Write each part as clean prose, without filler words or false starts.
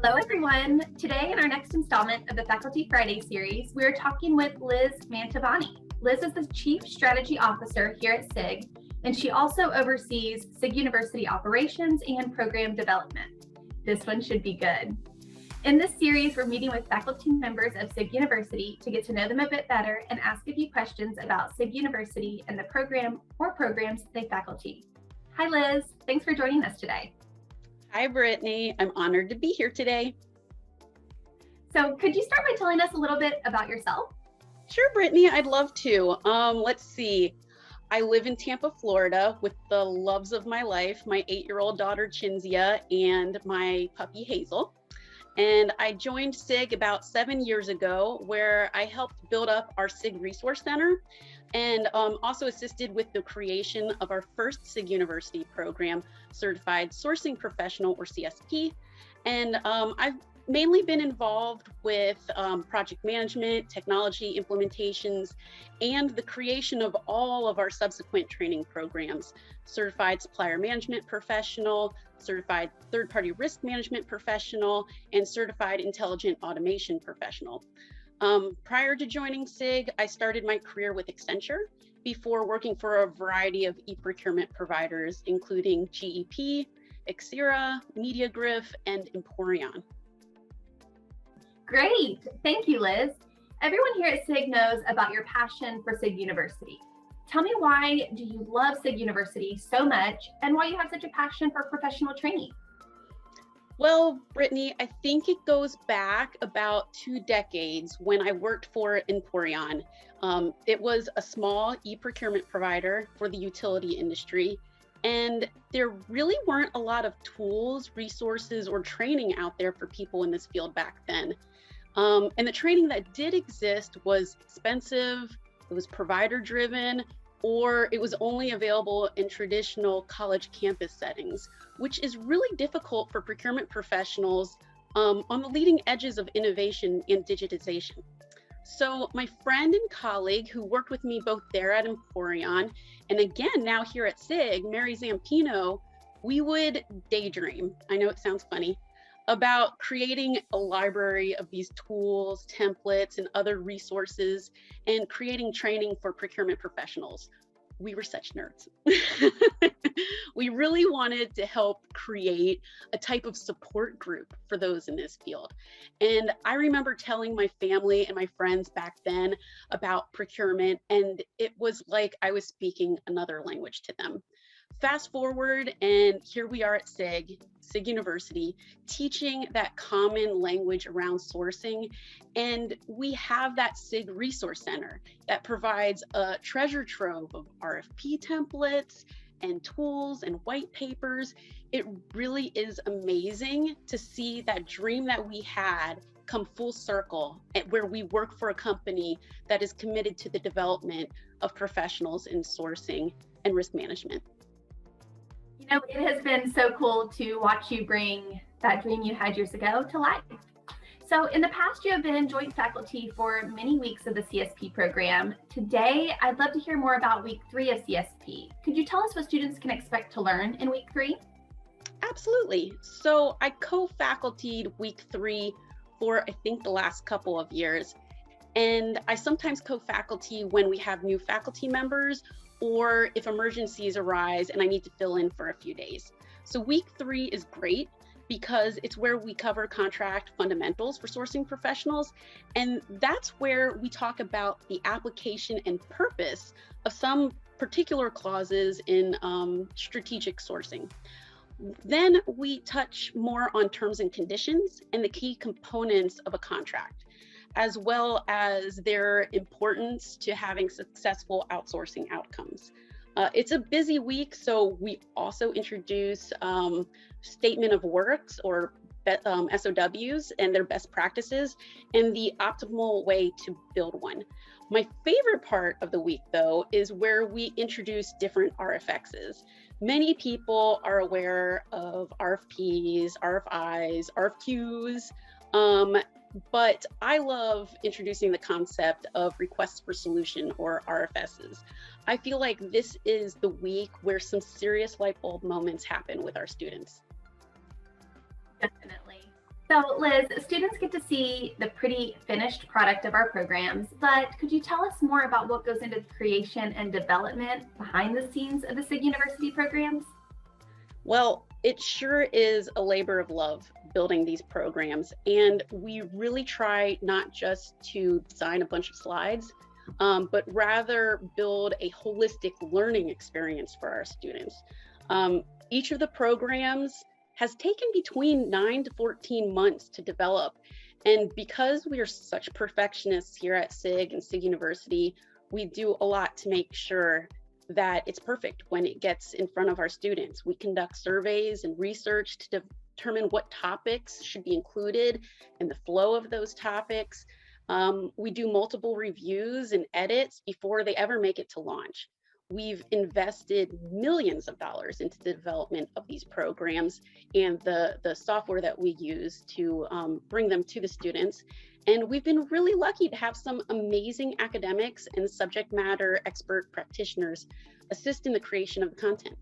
Hello, everyone. Today, in our next installment of the Faculty Friday series, we are talking with Liz Mantovani. Liz is the Chief Strategy Officer here at SIG, and she also oversees SIG University operations and program development. This one should be good. In this series, we're meeting with faculty members of SIG University to get to know them a bit better and ask a few questions about SIG University and the program or programs they faculty. Hi, Liz. Thanks for joining us today. Hi, Brittany. I'm honored to be here today. So could you start by telling us a little bit about yourself? Sure, Brittany, I'd love to. Let's see. I live in Tampa, Florida with the loves of my life, my 8-year-old daughter, Chinzia, and my puppy, Hazel. And I joined SIG about 7 years ago, where I helped build up our SIG Resource Center and also assisted with the creation of our first SIG University program, Certified Sourcing Professional, or CSP. And I've mainly been involved with project management, technology implementations, and the creation of all of our subsequent training programs: Certified Supplier Management Professional, Certified Third-Party Risk Management Professional, and Certified Intelligent Automation Professional. Prior to joining SIG, I started my career with Accenture before working for a variety of e-procurement providers, including GEP, Xera, MediaGriff, and Emporion. Great. Thank you, Liz. Everyone here at SIG knows about your passion for SIG University. Tell me, why do you love SIG University so much and why you have such a passion for professional training? Well, Brittany, I think it goes back about 2 decades when I worked for Emporion. It was a small e-procurement provider for the utility industry, and there really weren't a lot of tools, resources, or training out there for people in this field back then. And the training that did exist was expensive, it was provider-driven, or it was only available in traditional college campus settings, which is really difficult for procurement professionals on the leading edges of innovation and digitization. So my friend and colleague who worked with me both there at Emporion and again now here at SIG, Mary Zampino, we would daydream, I know it sounds funny, about creating a library of these tools, templates, and other resources, and creating training for procurement professionals. We were such nerds. We really wanted to help create a type of support group for those in this field. And I remember telling my family and my friends back then about procurement, and it was like I was speaking another language to them. Fast forward, and here we are at SIG University, teaching that common language around sourcing. And we have that SIG Resource Center that provides a treasure trove of RFP templates and tools and white papers. It really is amazing to see that dream that we had come full circle, at where we work for a company that is committed to the development of professionals in sourcing and risk management. You know, it has been so cool to watch you bring that dream you had years ago to life. So in the past, you have been joint faculty for many weeks of the CSP program. Today, I'd love to hear more about week 3 of CSP. Could you tell us what students can expect to learn in week 3? Absolutely. So I co-facultied week 3 for, I think, the last couple of years. And I sometimes co-faculty when we have new faculty members, or if emergencies arise and I need to fill in for a few days. So week 3 is great because it's where we cover contract fundamentals for sourcing professionals. And that's where we talk about the application and purpose of some particular clauses in strategic sourcing. Then we touch more on terms and conditions and the key components of a contract, as well as their importance to having successful outsourcing outcomes. It's a busy week, so we also introduce statement of works, or SOWs, and their best practices and the optimal way to build one. My favorite part of the week, though, is where we introduce different RFXs. Many people are aware of RFPs, RFIs, RFQs, but I love introducing the concept of requests for solution, or RFSs. I feel like this is the week where some serious light bulb moments happen with our students. Definitely. So Liz, students get to see the pretty finished product of our programs, but could you tell us more about what goes into the creation and development behind the scenes of the SIG University programs? Well, it sure is a labor of love building these programs, and we really try not just to design a bunch of slides, but rather build a holistic learning experience for our students. Each of the programs has taken between 9 to 14 months to develop. And because we are such perfectionists here at SIG and SIG University, we do a lot to make sure that it's perfect when it gets in front of our students. We conduct surveys and research to determine what topics should be included and the flow of those topics. We do multiple reviews and edits before they ever make it to launch. We've invested millions of dollars into the development of these programs and the software that we use to bring them to the students. And we've been really lucky to have some amazing academics and subject matter expert practitioners assist in the creation of the content.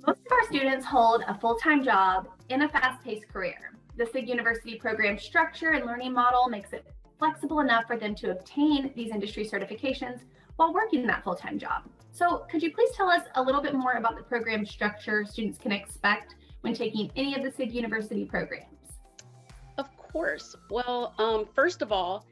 Most of our students hold a full-time job in a fast-paced career. The SIG University program structure and learning model makes it flexible enough for them to obtain these industry certifications while working that full-time job. So could you please tell us a little bit more about the program structure students can expect when taking any of the SIG University programs? Of course. Well, first of all,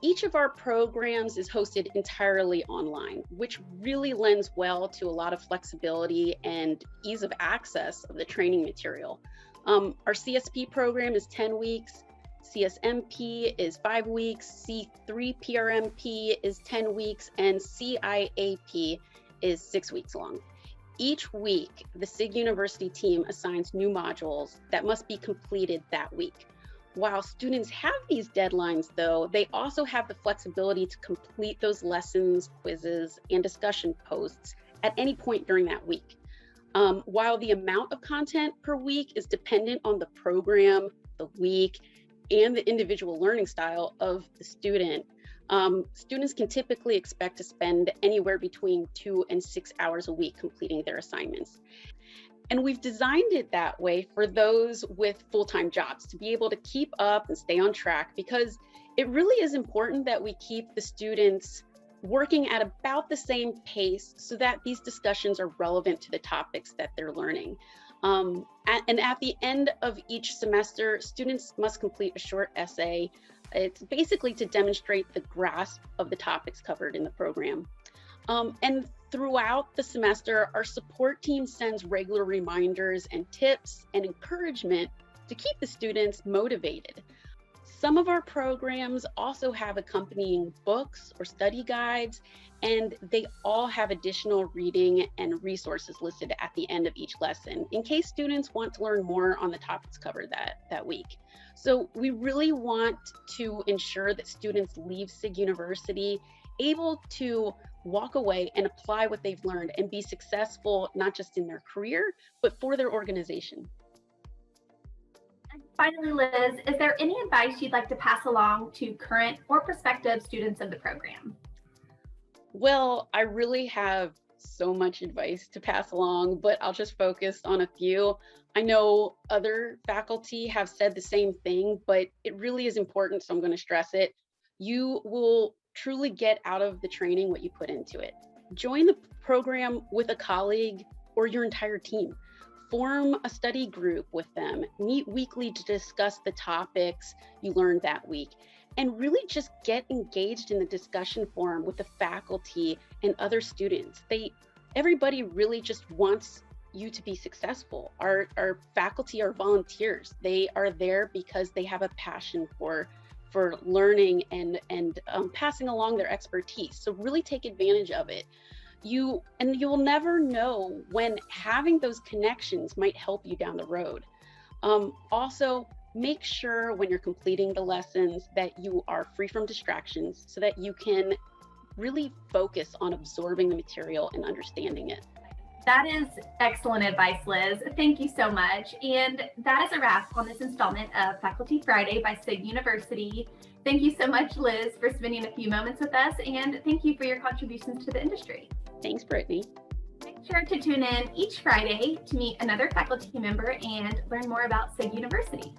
each of our programs is hosted entirely online, which really lends well to a lot of flexibility and ease of access of the training material. Our CSP program is 10 weeks, CSMP is 5 weeks, C3PRMP is 10 weeks, and CIAP is 6 weeks long. Each week, the SIG University team assigns new modules that must be completed that week. While students have these deadlines, though, they also have the flexibility to complete those lessons, quizzes, and discussion posts at any point during that week. While the amount of content per week is dependent on the program, the week, and the individual learning style of the student, students can typically expect to spend anywhere between 2 and 6 hours a week completing their assignments. And we've designed it that way for those with full-time jobs to be able to keep up and stay on track, because it really is important that we keep the students working at about the same pace so that these discussions are relevant to the topics that they're learning. And at the end of each semester, students must complete a short essay. It's basically to demonstrate the grasp of the topics covered in the program. And throughout the semester, our support team sends regular reminders and tips and encouragement to keep the students motivated. Some of our programs also have accompanying books or study guides, and they all have additional reading and resources listed at the end of each lesson in case students want to learn more on the topics covered that week. So we really want to ensure that students leave SIG University able to walk away and apply what they've learned and be successful, not just in their career, but for their organization. And finally, Liz, is there any advice you'd like to pass along to current or prospective students of the program? Well, I really have so much advice to pass along, but I'll just focus on a few. I know other faculty have said the same thing, but it really is important, so I'm going to stress it. You will truly get out of the training what you put into it. Join the program with a colleague or your entire team. Form a study group with them. Meet weekly to discuss the topics you learned that week. And really just get engaged in the discussion forum with the faculty and other students. Everybody really just wants you to be successful. Our faculty are volunteers. They are there because they have a passion for learning and passing along their expertise. So really take advantage of it. You'll never know when having those connections might help you down the road. Also, make sure when you're completing the lessons that you are free from distractions so that you can really focus on absorbing the material and understanding it. That is excellent advice, Liz. Thank you so much. And that is a wrap on this installment of Faculty Friday by SIG University. Thank you so much, Liz, for spending a few moments with us, and thank you for your contributions to the industry. Thanks, Brittany. Make sure to tune in each Friday to meet another faculty member and learn more about SIG University.